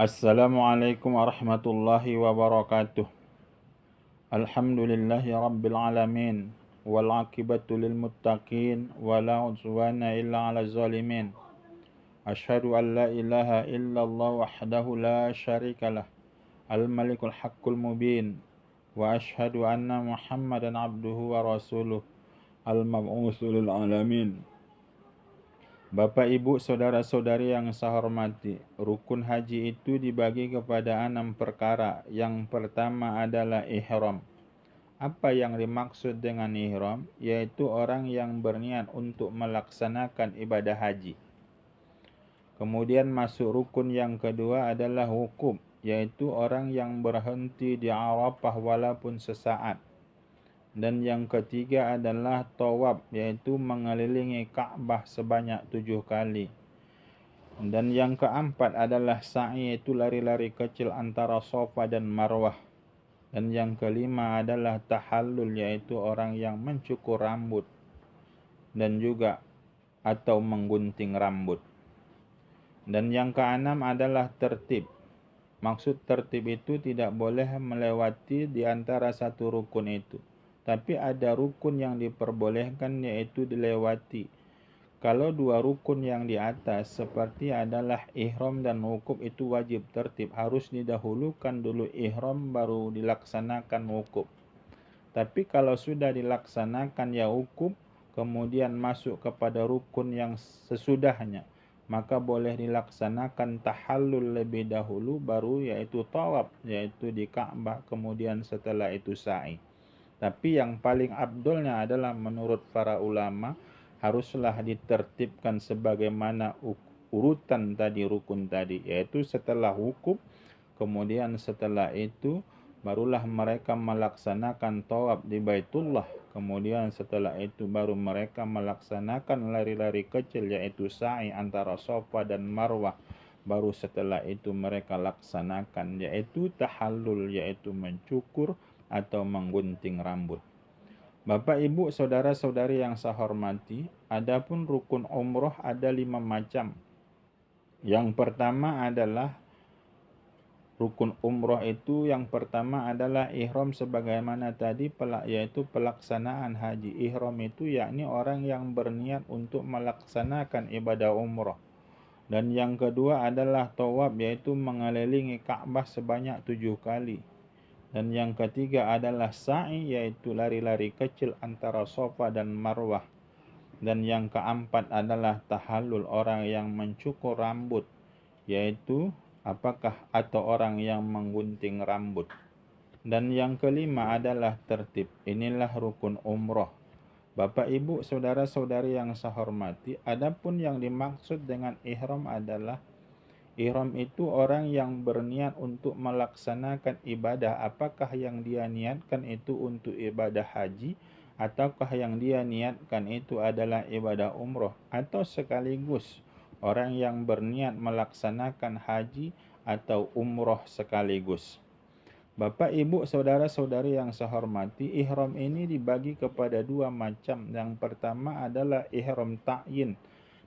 Assalamualaikum warahmatullahi wabarakatuh. Alhamdulillahi rabbil alamin. Wal aqibatu lil muttaqin wala udwana illa 'alal zalimin. Asyhadu an la ilaha illallah wahdahu la syarikalah. Al malikul haqqul mubin. Wa asyhadu anna Muhammadan abduhu wa rasuluh. Al mab'utsu lil alamin. Bapak, Ibu, saudara-saudari yang saya hormati, rukun haji itu dibagi kepada 6 perkara. Yang pertama adalah ihram. Apa yang dimaksud dengan ihram? Yaitu orang yang berniat untuk melaksanakan ibadah haji. Kemudian masuk rukun yang kedua adalah wukuf, yaitu orang yang berhenti di Arafah walaupun sesaat. Dan yang ketiga adalah tawaf, yaitu mengelilingi Ka'bah sebanyak 7 kali. Dan yang keempat adalah sa'i, yaitu lari-lari kecil antara Safa dan Marwah. Dan yang kelima adalah tahallul, yaitu orang yang mencukur rambut dan juga atau menggunting rambut. Dan yang keenam adalah tertib. Maksud tertib itu tidak boleh melewati di antara satu rukun itu. Tapi ada rukun yang diperbolehkan, yaitu dilewati. Kalau 2 rukun yang di atas seperti adalah ihram dan wukuf itu wajib tertib. Harus didahulukan dulu ihram baru dilaksanakan wukuf. Tapi kalau sudah dilaksanakan ya wukuf, kemudian masuk kepada rukun yang sesudahnya, maka boleh dilaksanakan tahallul lebih dahulu baru yaitu tawaf, yaitu di Ka'bah, kemudian setelah itu sa'i. Tapi yang paling abdulnya adalah menurut para ulama haruslah ditertibkan sebagaimana urutan tadi rukun tadi, yaitu setelah wukuf, kemudian setelah itu barulah mereka melaksanakan tawaf di Baitullah, kemudian setelah itu baru mereka melaksanakan lari-lari kecil yaitu sa'i antara Safa dan Marwah, baru setelah itu mereka laksanakan yaitu tahallul, yaitu mencukur atau menggunting rambut. Bapak, Ibu, saudara-saudari yang saya hormati, adapun rukun umroh ada 5 macam. Yang pertama adalah rukun umroh itu, yang pertama adalah ihram sebagaimana tadi, yaitu pelaksanaan haji. Ihram itu yakni orang yang berniat untuk melaksanakan ibadah umroh. Dan yang kedua adalah tawaf, yaitu mengelilingi Ka'bah sebanyak 7 kali. Dan yang ketiga adalah sa'i, yaitu lari-lari kecil antara Safa dan Marwah. Dan yang keempat adalah tahallul, orang yang mencukur rambut, yaitu atau orang yang menggunting rambut. Dan yang kelima adalah tertib. Inilah rukun umroh. Bapak, Ibu, saudara-saudari yang saya hormati, adapun yang dimaksud dengan ihram adalah ihram itu orang yang berniat untuk melaksanakan ibadah. Apakah yang dia niatkan itu untuk ibadah haji, ataukah yang dia niatkan itu adalah ibadah umroh, atau sekaligus orang yang berniat melaksanakan haji atau umroh sekaligus. Bapak, Ibu, saudara-saudari yang saya hormati, ihram ini dibagi kepada 2 macam. Yang pertama adalah ihram ta'yin,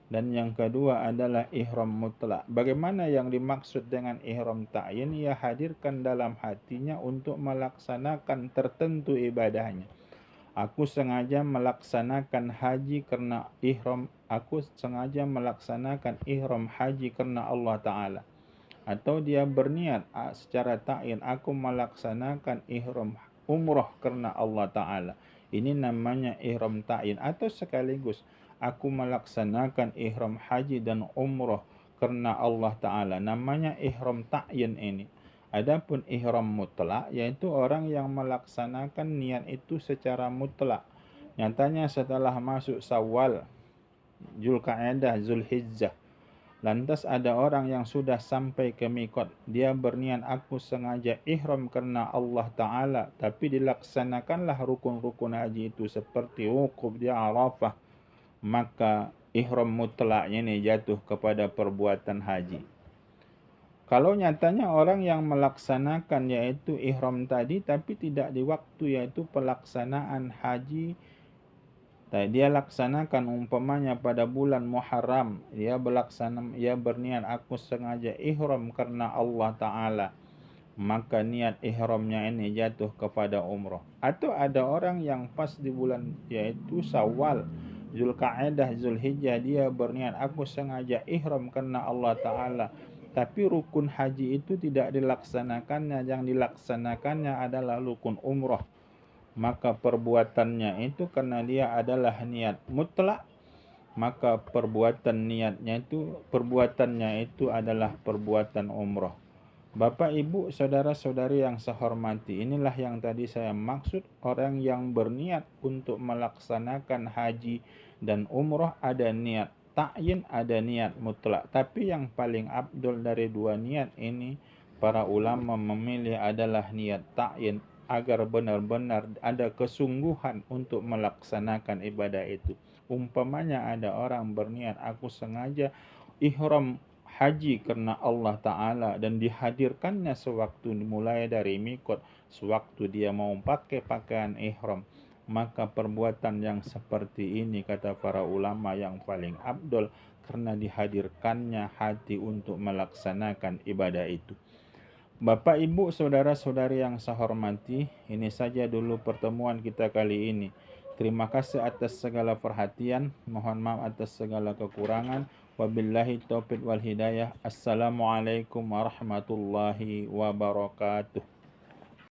dan yang kedua adalah ihram mutlak. Bagaimana yang dimaksud dengan ihram ta'yin? Ia hadirkan dalam hatinya untuk melaksanakan tertentu ibadahnya. Aku sengaja melaksanakan haji karena ihram, aku sengaja melaksanakan ihram haji karena Allah Ta'ala. Atau dia berniat secara ta'yin, aku melaksanakan ihram umroh karena Allah Ta'ala. Ini namanya ihram ta'yin. Atau sekaligus, aku melaksanakan ihram haji dan umroh karena Allah Ta'ala. Namanya ihram ta'yin ini. Adapun ihram mutlak, yaitu orang yang melaksanakan niat itu secara mutlak. Nyatanya setelah masuk Syawal, Zulqa'dah, Zulhijjah, lantas ada orang yang sudah sampai ke mikot, dia berniat aku sengaja ihram karena Allah Ta'ala, tapi dilaksanakanlah rukun-rukun haji itu seperti wukuf di Arafah, maka ihram mutlaknya ini jatuh kepada perbuatan haji. Kalau nyatanya orang yang melaksanakan yaitu ihram tadi, tapi tidak di waktu yaitu pelaksanaan haji Dia laksanakan umpamanya pada bulan Muharram, dia berniat aku sengaja ihram karena Allah Ta'ala, maka niat ihramnya ini jatuh kepada umrah. Atau ada orang yang pas di bulan yaitu Syawal, Zulkaadah, Zulhijjah, dia berniat aku sengaja ihram karena Allah Ta'ala, tapi rukun haji itu tidak dilaksanakannya, yang dilaksanakannya adalah rukun umrah. Maka perbuatannya itu karena dia adalah niat mutlak, maka perbuatannya itu adalah perbuatan umrah. Bapak, Ibu, saudara-saudari yang saya hormati, inilah yang tadi saya maksud, orang yang berniat untuk melaksanakan haji dan umrah ada niat ta'yin, ada niat mutlak. Tapi yang paling abdul dari dua niat ini, para ulama memilih adalah niat ta'yin, agar benar-benar ada kesungguhan untuk melaksanakan ibadah itu. Umpamanya ada orang berniat, aku sengaja ihram haji karena Allah Ta'ala, dan dihadirkannya sewaktu mulai dari mikot, sewaktu dia mau pakai pakaian ihram, maka perbuatan yang seperti ini kata para ulama yang paling abdul karena dihadirkannya hati untuk melaksanakan ibadah itu. Bapak, Ibu, saudara-saudari yang saya hormati, ini saja dulu pertemuan kita kali ini. Terima kasih atas segala perhatian, mohon maaf atas segala kekurangan. Wabillahi taufiq wal hidayah. Assalamualaikum warahmatullahi wabarakatuh.